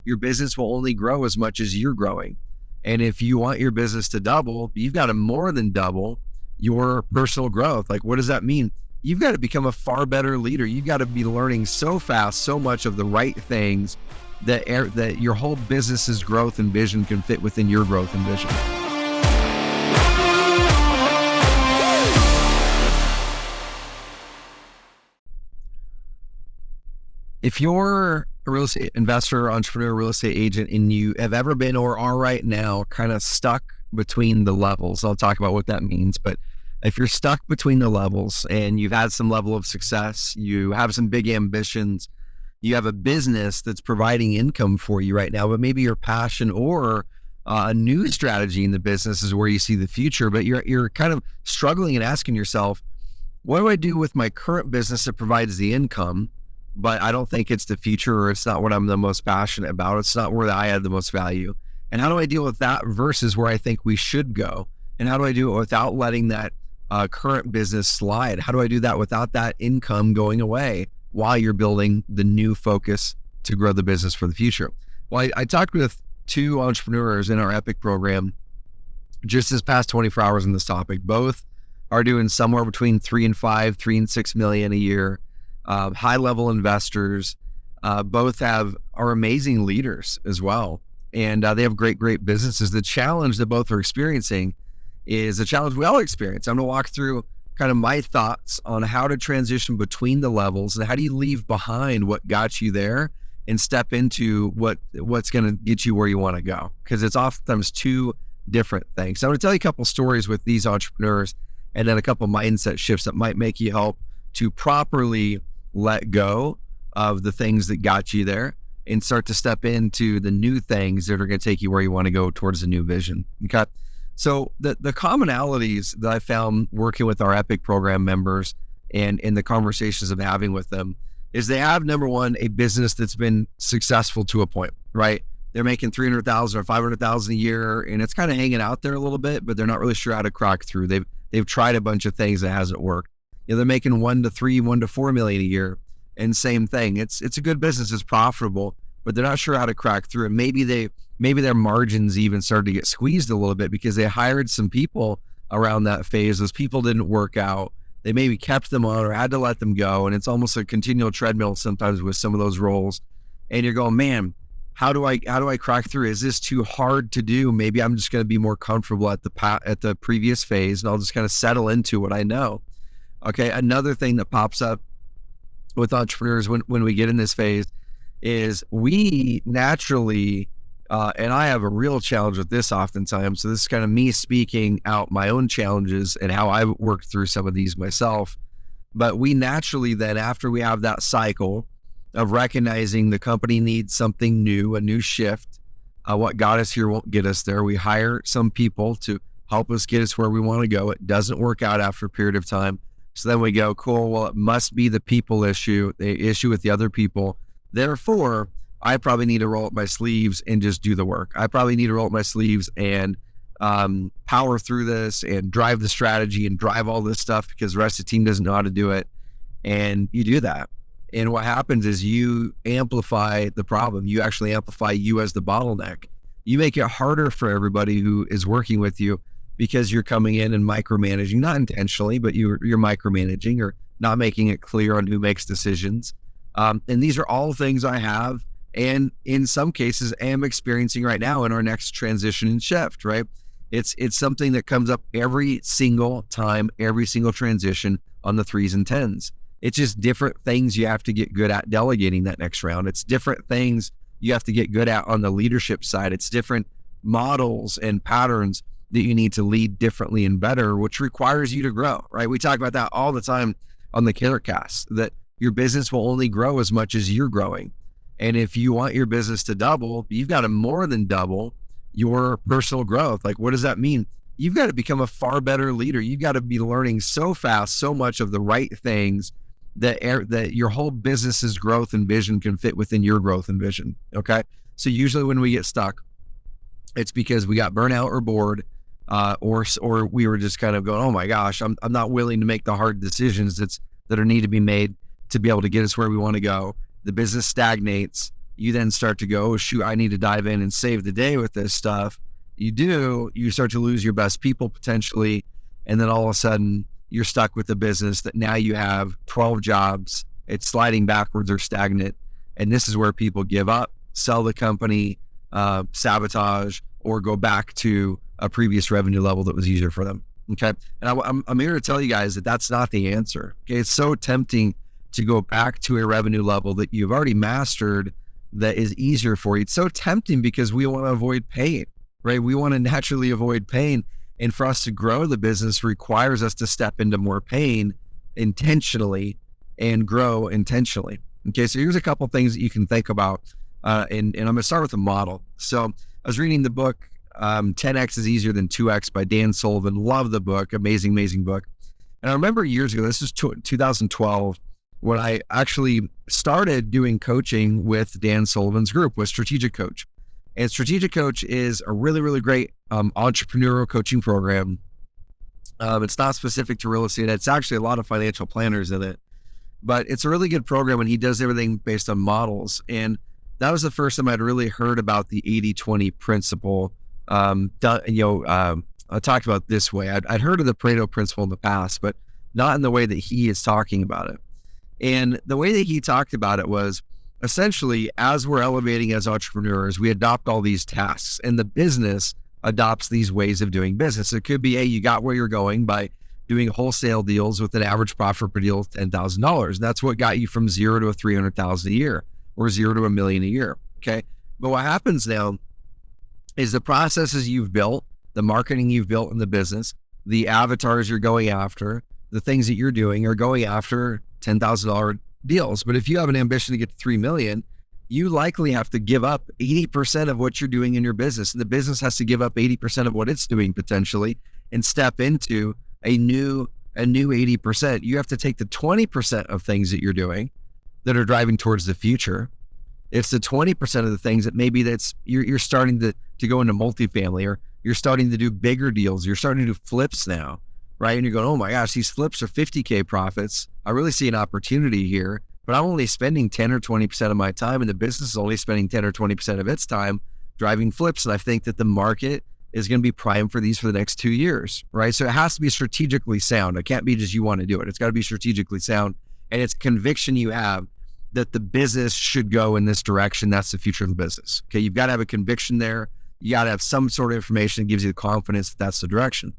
your business will only grow as much as you're growing. And if you want your business to double, you've got to more than double your personal growth. Like, what does that mean? You've got to become a far better leader. You've got to be learning so fast, so much of the right things that your whole business's growth and vision can fit within your growth and vision. If you're a real estate investor, entrepreneur, real estate agent, and you have ever been or are right now kind of stuck between the levels, I'll talk about what that means. But if you're stuck between the levels and you've had some level of success, you have some big ambitions, you have a business that's providing income for you right now, but maybe your passion or a new strategy in the business is where you see the future, but you're kind of struggling and asking yourself, what do I do with my current business that provides the income, but I don't think it's the future, or it's not what I'm the most passionate about. It's not where I add the most value. And how do I deal with that versus where I think we should go? And how do I do it without letting that current business slide? How do I do that without that income going away while you're building the new focus to grow the business for the future? Well, I talked with two entrepreneurs in our Epic program just this past 24 hours on this topic. Both are doing somewhere between 3 and 6 million a year. High level investors, both are amazing leaders as well. And they have great businesses. The challenge that both are experiencing is a challenge we all experience. I'm going to walk through kind of my thoughts on how to transition between the levels and how do you leave behind what got you there and step into what's going to get you where you want to go. Because it's oftentimes two different things. So I'm going to tell you a couple stories with these entrepreneurs and then a couple mindset shifts that might make you help to properly let go of the things that got you there and start to step into the new things that are going to take you where you want to go towards a new vision. Okay. So the commonalities that I found working with our Epic program members and in the conversations I'm having with them is they have, number one, a business that's been successful to a point, right? They're making 300,000 or 500,000 a year and it's kind of hanging out there a little bit, but they're not really sure how to crack through. They've tried a bunch of things that hasn't worked. They're making 1 to 3, 1 to 4 million a year. And same thing. It's a good business, it's profitable, but they're not sure how to crack through. And maybe their margins even started to get squeezed a little bit because they hired some people around that phase. Those people didn't work out. They maybe kept them on or had to let them go. And it's almost a continual treadmill sometimes with some of those roles. And you're going, man, how do I crack through? Is this too hard to do? Maybe I'm just going to be more comfortable at the previous phase and I'll just kind of settle into what I know. Okay, another thing that pops up with entrepreneurs when we get in this phase is we naturally, and I have a real challenge with this oftentimes, so this is kind of me speaking out my own challenges and how I worked through some of these myself, but we naturally then, after we have that cycle of recognizing the company needs something new, a new shift, what got us here won't get us there. We hire some people to help us get us where we want to go. It doesn't work out after a period of time. So then we go, cool, well, it must be the people issue, the issue with the other people. Therefore, I probably need to roll up my sleeves and just do the work. I probably need to roll up my sleeves and power through this and drive the strategy and drive all this stuff because the rest of the team doesn't know how to do it. And you do that. And what happens is you amplify the problem. You actually amplify you as the bottleneck. You make it harder for everybody who is working with you because you're coming in and micromanaging, not intentionally, but you're micromanaging or not making it clear on who makes decisions. And these are all things I have, and in some cases am experiencing right now in our next transition and shift, right? It's something that comes up every single time, every single transition on the 3s and 10s. It's just different things you have to get good at delegating that next round. It's different things you have to get good at on the leadership side. It's different models and patterns that you need to lead differently and better, which requires you to grow, right? We talk about that all the time on the CareCast, that your business will only grow as much as you're growing. And if you want your business to double, you've got to more than double your personal growth. Like, what does that mean? You've got to become a far better leader. You've got to be learning so fast, so much of the right things that your whole business's growth and vision can fit within your growth and vision. Okay. So usually when we get stuck, it's because we got burnout or bored, or we were just kind of going, oh my gosh, I'm not willing to make the hard decisions that are need to be made to be able to get us where we want to go. The business stagnates. you then start to go, oh, shoot, I need to dive in and save the day with this stuff. You start to lose your best people potentially. And then all of a sudden you're stuck with a business that now you have 12 jobs. It's sliding backwards or stagnant. And this is where people give up, sell the company, sabotage, or go back to a previous revenue level that was easier for them. Okay. And I'm here to tell you guys that that's not the answer. Okay. It's so tempting to go back to a revenue level that you've already mastered that is easier for you. It's so tempting because we want to avoid pain, right? We want to naturally avoid pain. And for us to grow the business requires us to step into more pain intentionally and grow intentionally. Okay. So here's a couple things that you can think about. And I'm going to start with a model. So I was reading the book, 10X is Easier Than 2X by Dan Sullivan. Love the book. Amazing, amazing book. And I remember years ago, this is 2012, when I actually started doing coaching with Dan Sullivan's group with Strategic Coach. And Strategic Coach is a really, really great entrepreneurial coaching program. It's not specific to real estate. It's actually a lot of financial planners in it, but it's a really good program, and he does everything based on models. And that was the first time I'd really heard about the 80-20 principle. I talked about this way. I'd heard of the Plateau principle in the past, but not in the way that he is talking about it. And the way that he talked about it was essentially, as we're elevating as entrepreneurs, we adopt all these tasks, and the business adopts these ways of doing business. It could be, hey, you got where you're going by doing wholesale deals with an average profit per deal of $10,000. That's what got you from zero to a $300,000 a year, or zero to $1 million a year. Okay. But what happens now is the processes you've built, the marketing you've built in the business, the avatars you're going after, the things that you're doing are going after $10,000 deals. But if you have an ambition to get to 3 million, you likely have to give up 80% of what you're doing in your business. And the business has to give up 80% of what it's doing potentially and step into a new 80%. You have to take the 20% of things that you're doing that are driving towards the future. It's the 20% of the things that maybe you're starting to go into multifamily, or you're starting to do bigger deals. You're starting to do flips now, right? And you're going, oh my gosh, these flips are 50K profits. I really see an opportunity here, but I'm only spending 10 or 20% of my time, and the business is only spending 10 or 20% of its time driving flips. And I think that the market is going to be prime for these for the next 2 years, right? So it has to be strategically sound. It can't be just you want to do it. It's got to be strategically sound. And it's conviction you have that the business should go in this direction. That's the future of the business. Okay. You've got to have a conviction there. You got to have some sort of information that gives you the confidence that that's the direction.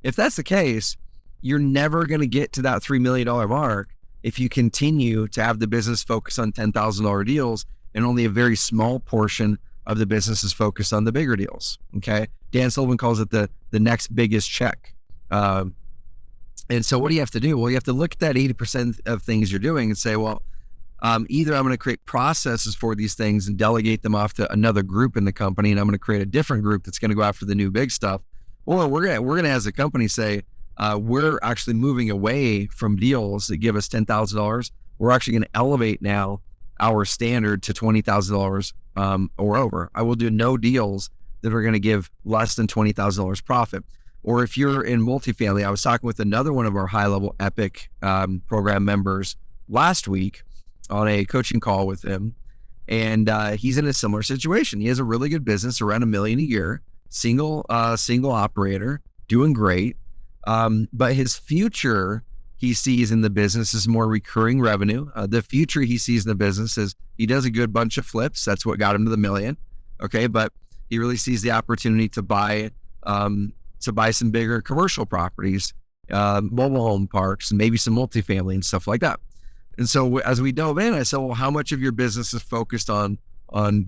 If that's the case, you're never going to get to that $3 million mark if you continue to have the business focus on $10,000 deals and only a very small portion of the business is focused on the bigger deals. Okay. Dan Sullivan calls it the next biggest check. And so what do you have to do? Well, you have to look at that 80% of things you're doing and say, well, either I'm going to create processes for these things and delegate them off to another group in the company, and I'm going to create a different group that's going to go after the new big stuff. Or we're going to as a company say, we're actually moving away from deals that give us $10,000. We're actually going to elevate now our standard to $20,000 or over. I will do no deals that are going to give less than $20,000 profit. Or if you're in multifamily, I was talking with another one of our high-level Epic program members last week on a coaching call with him, and he's in a similar situation. He has a really good business, around $1 million a year, single operator, doing great. But his future he sees in the business is more recurring revenue. The future he sees in the business is he does a good bunch of flips. That's what got him to the $1 million. Okay, but he really sees the opportunity to buy some bigger commercial properties, mobile home parks, and maybe some multifamily and stuff like that. And so as we dove in, I said, well, how much of your business is focused on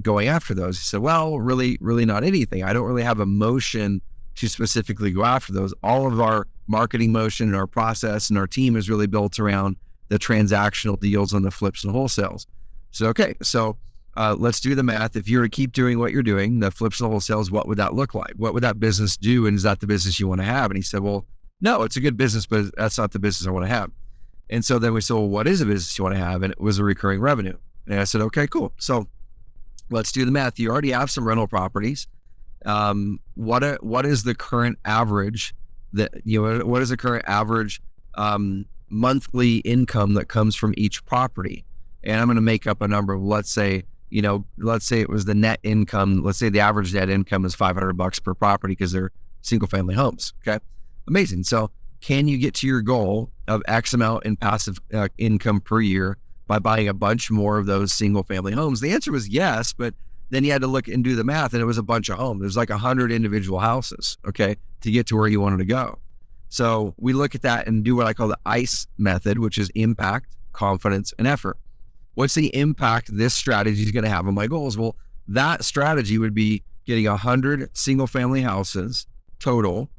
going after those? He said, well, really, really not anything. I don't really have a motion to specifically go after those. All of our marketing motion and our process and our team is really built around the transactional deals on the flips and wholesales. So, okay, so let's do the math. If you were to keep doing what you're doing, the flips and wholesales, what would that look like? What would that business do? And is that the business you want to have? And he said, well, no, it's a good business, but that's not the business I want to have. And so then we said, well, what is a business you want to have? And it was a recurring revenue. And I said, okay, cool. So let's do the math. You already have some rental properties. What is the current average what is the current average monthly income that comes from each property? And I'm going to make up a number of, let's say, let's say it was the net income. Let's say the average net income is $500 per property because they're single family homes. Okay. Amazing. So can you get to your goal of X amount in passive income per year by buying a bunch more of those single family homes? The answer was yes, but then you had to look and do the math, and it was a bunch of homes. There's like 100 individual houses, okay, to get to where you wanted to go. So we look at that and do what I call the ICE method, which is impact, confidence, and effort. What's the impact this strategy is going to have on my goals? Well, that strategy would be getting 100 single family houses total,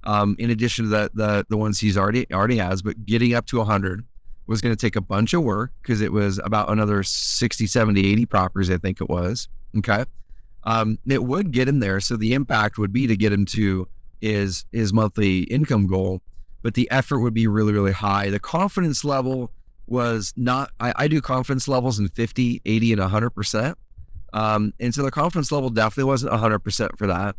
in addition to the ones he's already has, but getting up to 100 was going to take a bunch of work because it was about another 60, 70, 80 properties, I think it was. Okay. It would get him there. So the impact would be to get him to his monthly income goal, but the effort would be really, really high. The confidence level was not, I do confidence levels in 50, 80, and 100%. And so the confidence level definitely wasn't 100% for that.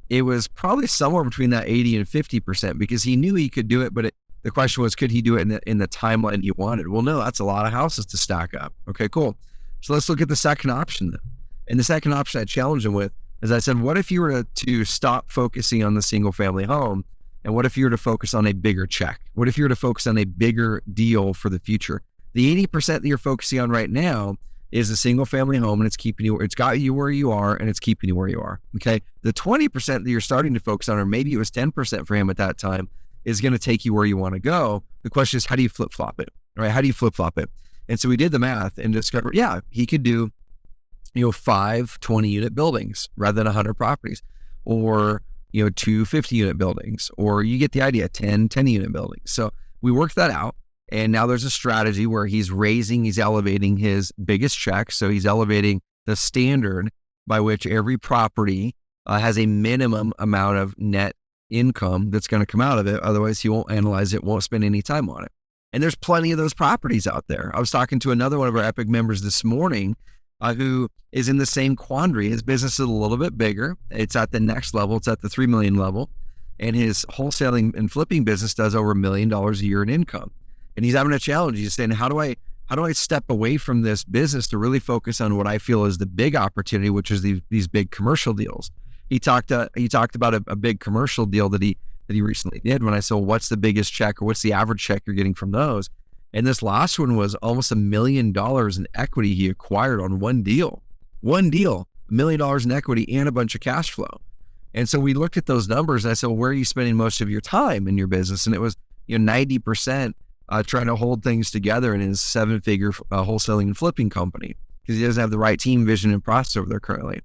It was probably somewhere between that 80 and 50% because he knew he could do it, but the question was, could he do it in the timeline he wanted? Well, no, that's a lot of houses to stack up. Okay, cool. So let's look at the second option then. And the second option I challenged him with is I said, what if you were to stop focusing on the single family home? And what if you were to focus on a bigger check? What if you were to focus on a bigger deal for the future? The 80% that you're focusing on right now is a single family home, and it's got you where you are, and it's keeping you where you are. Okay. The 20% that you're starting to focus on, or maybe it was 10% for him at that time, is going to take you where you want to go. The question is, how do you flip flop it? Right? How do you flip flop it? And so we did the math and discovered, yeah, he could do, 5 20-unit buildings rather than 100 properties, or, 2 50-unit buildings, or you get the idea, 10 10-unit buildings. So we worked that out. And now there's a strategy where he's elevating his biggest check. So he's elevating the standard by which every property has a minimum amount of net income that's going to come out of it. Otherwise, he won't analyze it, won't spend any time on it. And there's plenty of those properties out there. I was talking to another one of our Epic members this morning who is in the same quandary. His business is a little bit bigger. It's at the next level. It's at the 3 million level. And his wholesaling and flipping business does over $1 million a year in income. And he's having a challenge. He's saying, how do I step away from this business to really focus on what I feel is the big opportunity, which is these big commercial deals? He talked about a big commercial deal that he recently did. When I said, well, what's the biggest check, or what's the average check you're getting from those? And this last one was almost $1 million in equity he acquired on one deal, $1 million in equity and a bunch of cash flow. And so we looked at those numbers and I said, well, where are you spending most of your time in your business? And it was 90%. Trying to hold things together in his 7-figure wholesaling and flipping company because he doesn't have the right team, vision, and process over there currently.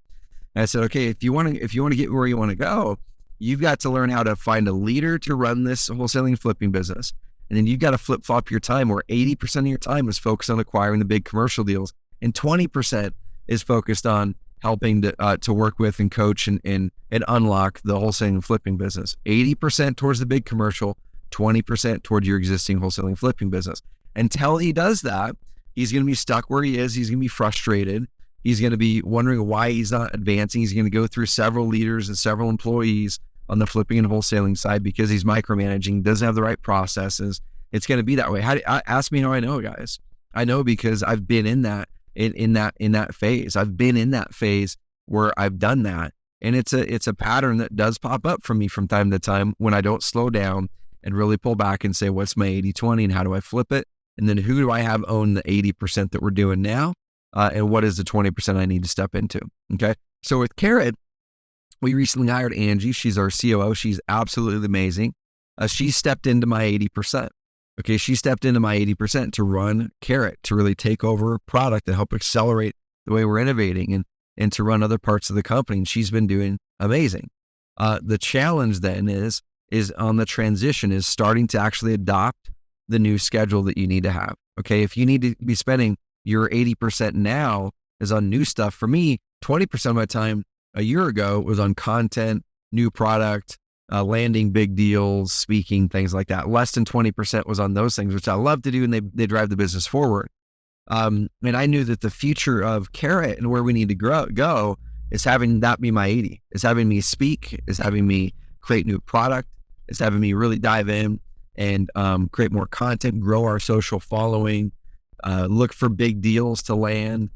And I said, okay, if you want to get where you want to go, you've got to learn how to find a leader to run this wholesaling and flipping business. And then you've got to flip flop your time where 80% of your time is focused on acquiring the big commercial deals, and 20% is focused on helping to work with and coach and unlock the wholesaling and flipping business. 80% towards the big commercial, 20% toward your existing wholesaling and flipping business. Until he does that, he's going to be stuck where he is. He's going to be frustrated. He's going to be wondering why he's not advancing. He's going to go through several leaders and several employees on the flipping and wholesaling side because he's micromanaging, doesn't have the right processes. It's going to be that way. Ask me how I know, guys. I know because I've been in that phase. I've been in that phase where I've done that. And it's a pattern that does pop up for me from time to time when I don't slow down and really pull back and say, what's my 80-20 and how do I flip it? And then who do I have own the 80% that we're doing now? And what is the 20% I need to step into? Okay. So with Carrot, we recently hired Angie. She's our COO. She's absolutely amazing. She stepped into my 80%. Okay. She stepped into my 80% to run Carrot, to really take over product and help accelerate the way we're innovating and to run other parts of the company. And she's been doing amazing. The challenge then is on the transition is starting to actually adopt the new schedule that you need to have. Okay. If you need to be spending your 80% now is on new stuff. For me, 20% of my time a year ago was on content, new product, landing big deals, speaking, things like that. Less than 20% was on those things, which I love to do. And they drive the business forward. And I knew that the future of Carrot and where we need to go is having that be my 80, is having me speak, is having me create new product, is having me really dive in and create more content, grow our social following, look for big deals to land,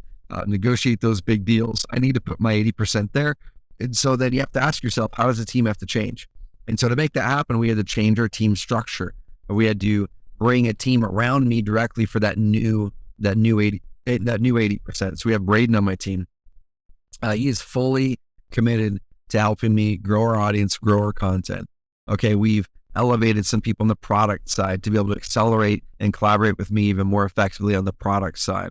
negotiate those big deals. I need to put my 80% there. And so then you have to ask yourself, how does the team have to change? And so to make that happen, we had to change our team structure. We had to bring a team around me directly for that new 80%. So we have Braden on my team. He is fully committed to helping me grow our audience, grow our content. Okay, we've elevated some people on the product side to be able to accelerate and collaborate with me even more effectively on the product side.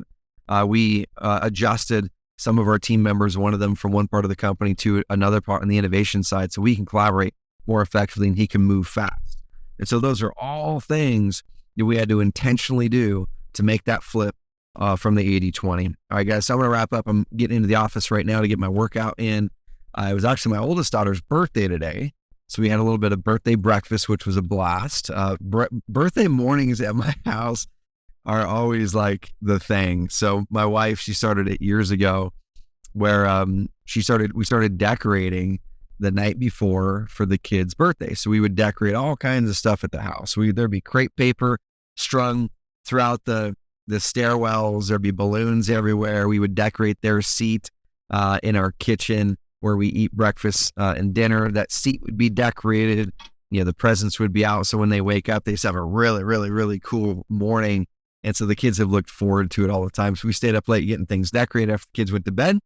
We adjusted some of our team members, one of them from one part of the company to another part on the innovation side, so we can collaborate more effectively and he can move fast. And so those are all things that we had to intentionally do to make that flip from the 80-20. All right, guys, so I'm going to wrap up. I'm getting into the office right now to get my workout in. It was actually my oldest daughter's birthday today. So we had a little bit of birthday breakfast, which was a blast. Birthday mornings at my house are always like the thing. So my wife, she started it years ago where we started decorating the night before for the kids' birthday. So we would decorate all kinds of stuff at the house. There'd be crepe paper strung throughout the stairwells. There'd be balloons everywhere. We would decorate their seat in our kitchen where we eat breakfast and dinner. That seat would be decorated. The presents would be out. So when they wake up, they just have a really, really, really cool morning. And so the kids have looked forward to it all the time. So we stayed up late getting things decorated after the kids went to bed.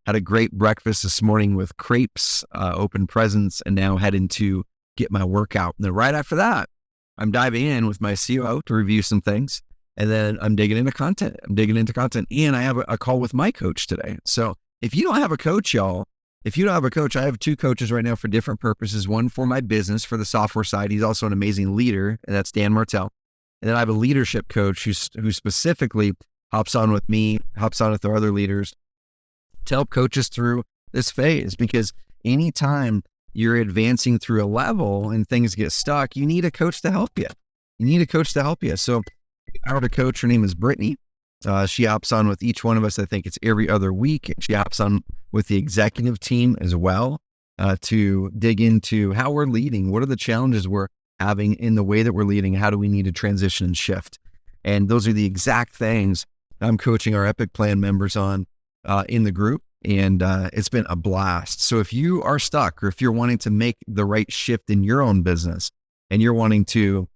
Had a great breakfast this morning with crepes, open presents, and now heading to get my workout. And then right after that, I'm diving in with my COO to review some things. And then I'm digging into content. And I have a call with my coach today. So if you don't have a coach, y'all, I have two coaches right now for different purposes. One for my business, for the software side. He's also an amazing leader, and that's Dan Martell. And then I have a leadership coach who specifically hops on with me, hops on with our other leaders to help coach us through this phase. Because anytime you're advancing through a level and things get stuck, you need a coach to help you. So I have a coach. Her name is Brittany. She hops on with each one of us. I think it's every other week. She hops on with the executive team as well to dig into how we're leading. What are the challenges we're having in the way that we're leading? How do we need to transition and shift? And those are the exact things I'm coaching our Epic Plan members on in the group. And it's been a blast. So if you are stuck or if you're wanting to make the right shift in your own business and you're wanting to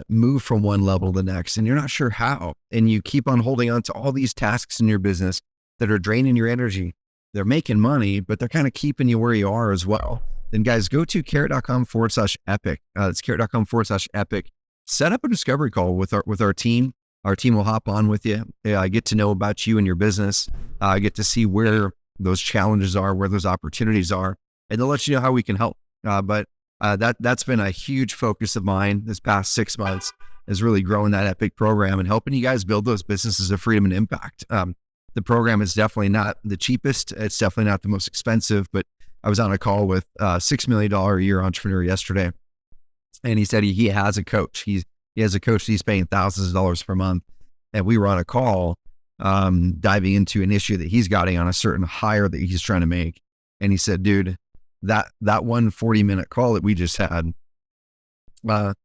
move from one level to the next and you're not sure how, and you keep on holding on to all these tasks in your business that are draining your energy, they're making money, but they're kind of keeping you where you are as well, then guys, go to carrot.com/epic. It's carrot.com/epic. Set up a discovery call with our team. Our team will hop on with you. Get to know about you and your business. Get to see where those challenges are, where those opportunities are, and they'll let you know how we can help. But that's been a huge focus of mine this past 6 months, is really growing that Epic program and helping you guys build those businesses of freedom and impact. The program is definitely not the cheapest. It's definitely not the most expensive, but I was on a call with a $6 million a year entrepreneur yesterday, and he said he has a coach. He has a coach that he's paying thousands of dollars per month. And we were on a call diving into an issue that he's got on a certain hire that he's trying to make. And he said, dude, that 1 40-minute call that we just had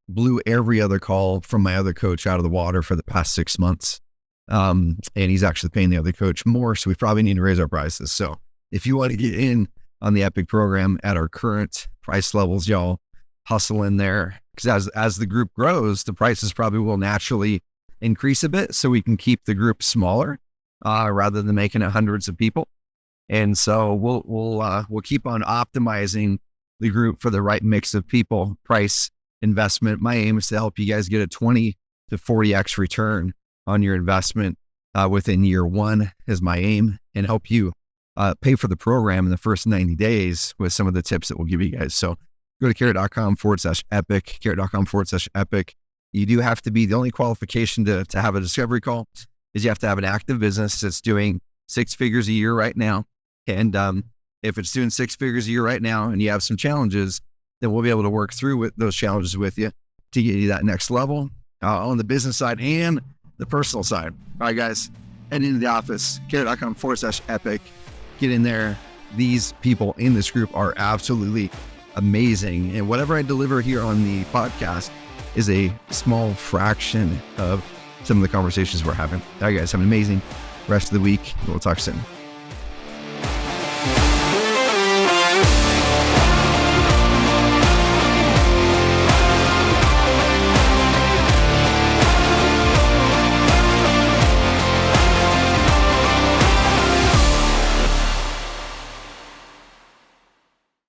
blew every other call from my other coach out of the water for the past 6 months. And he's actually paying the other coach more. So we probably need to raise our prices. So if you want to get in on the Epic program at our current price levels, y'all hustle in there, because as the group grows, the prices probably will naturally increase a bit so we can keep the group smaller rather than making it hundreds of people. And so we'll keep on optimizing the group for the right mix of people, price, investment. My aim is to help you guys get a 20 to 40x return on your investment within year one is my aim, and help you pay for the program in the first 90 days with some of the tips that we'll give you guys. So go to carrot.com/epic, carrot.com/epic. You do have to be, the only qualification to have a discovery call is you have to have an active business that's doing 6 figures a year right now. And if it's doing 6 figures a year right now and you have some challenges, then we'll be able to work through with those challenges with you to get you that next level on the business side and the personal side. All right, guys, head into the office, carrot.com/epic. Get in there. These people in this group are absolutely amazing. And whatever I deliver here on the podcast is a small fraction of some of the conversations we're having. All right, guys, have an amazing rest of the week. We'll talk soon.